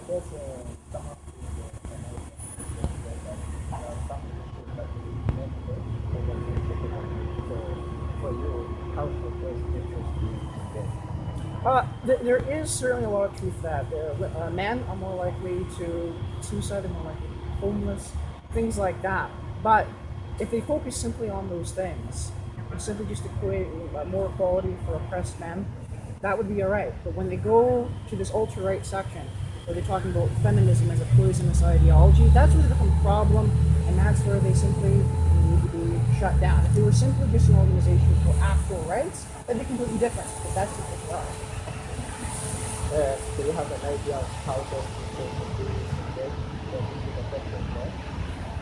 Yes, some of the some issues that we mentioned, so that we take it on. So for you, how should those issues be addressed? There is certainly a lot of truth to that. Men are more likely to suicide, are more likely to be homeless, things like that. But if they focus simply on those things, and simply just equate more equality for oppressed men, that would be all right. But when they go to this ultra-right section, where they're talking about feminism as a poisonous ideology, that's where they become a problem, and that's where they simply need to be shut down. If they were simply just an organization for actual rights, that'd be completely different, but that's just what they are. Do you have an idea of how those issues should be engaged? So this is a question there.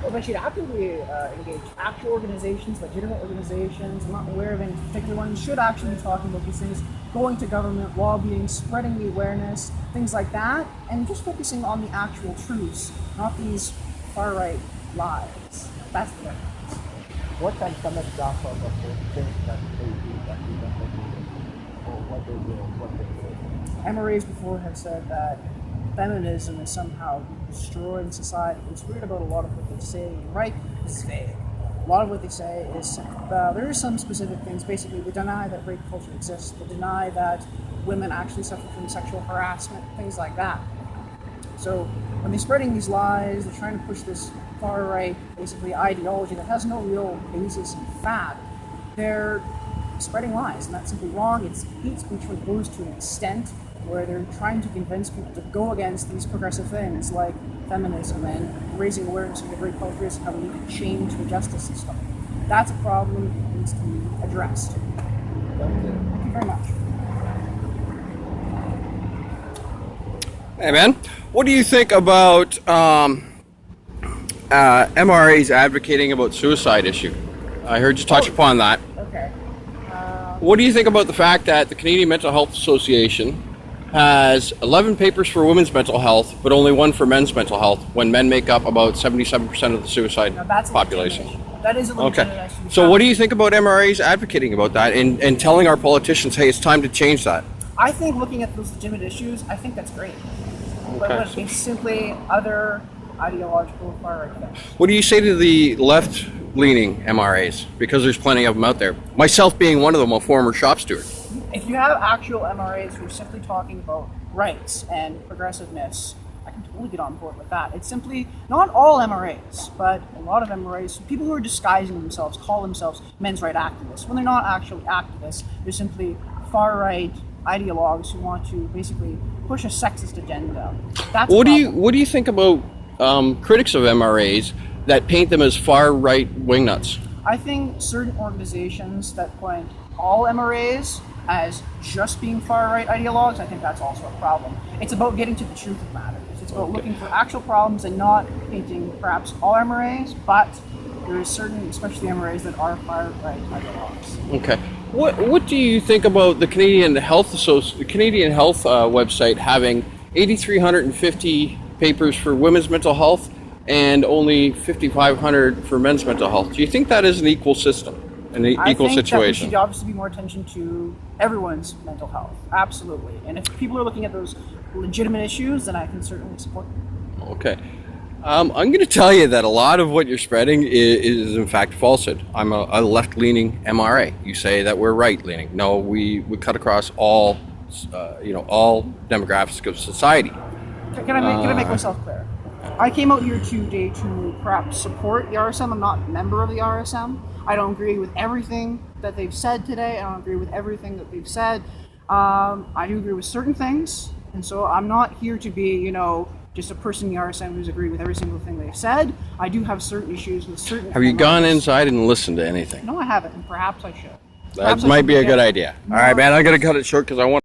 Well, they should actively engage actual organizations, legitimate organizations. I'm not aware of any particular ones. Should actually be talking about these things, going to government, lobbying, spreading the awareness, things like that, and just focusing on the actual truths, not these far-right lies. That's the difference. What are some examples of the things that they do that we don't agree with? Or what they do, what they say? MRAs before have said that feminism is somehow destroying society. It's weird about a lot of what they say, right? It's vague. A lot of what they say is there are some specific things. Basically, they deny that rape culture exists. They deny that women actually suffer from sexual harassment, things like that. So when they're spreading these lies, they're trying to push this far-right, basically, ideology that has no real basis in fact. They're spreading lies, and that's simply wrong. It's hate speech when it goes to an extent where they're trying to convince people to go against these progressive things like feminism and raising awareness of the rape culture and how we need to change the justice system. That's a problem that needs to be addressed. Thank you. Thank you very much. Hey man, what do you think about MRAs advocating about suicide issue? I heard you touch upon that. Okay. What do you think about the fact that the Canadian Mental Health Association has 11 papers for women's mental health, but only one for men's mental health, when men make up about 77% of the suicide Now that's a population? legitimate issue. That is a legitimate Okay. issue. So what do you think about MRAs advocating about that and telling our politicians, hey, it's time to change that? I think looking at those legitimate issues, I think that's great. But Okay. when it's simply other ideological far-right things. What do you say to the left-leaning MRAs? Because there's plenty of them out there. Myself being one of them, a former shop steward. If you have actual MRAs who are simply talking about rights and progressiveness, I can totally get on board with that. It's simply not all MRAs, but a lot of MRAs, people who are disguising themselves, call themselves men's right activists. When they're not actually activists, they're simply far-right ideologues who want to basically push a sexist agenda. That's What a do you think about critics of MRAs that paint them as far-right wingnuts? I think certain organizations that point all MRAs as just being far-right ideologues, I think that's also a problem. It's about getting to the truth of matters. It's about looking for actual problems and not painting perhaps all MRAs, but there is certain, especially MRAs, that are far-right ideologues. Okay. What do you think about the Canadian Health website having 8,350 papers for women's mental health and only 5,500 for men's mental health? Do you think that is an equal system, an equal I think that we situation? should obviously be more attention to everyone's mental health, absolutely. And if people are looking at those legitimate issues, then I can certainly support them. Okay. I'm going to tell you that a lot of what you're spreading is in fact falsehood. I'm a left-leaning MRA. You say that we're right-leaning. No, we cut across all, all demographics of society. Can I make myself clear? I came out here today to perhaps support the RSM. I'm not a member of the RSM. I don't agree with everything that they've said today. I don't agree with everything that they've said. I do agree with certain things, and so I'm not here to be, just a person in the RSM who's agreed with every single thing they've said. I do have certain issues with certain. Have you gone inside and listened to anything? No, I haven't, and perhaps I should. That might be a good idea. All right, man, I'm going to cut it short because I want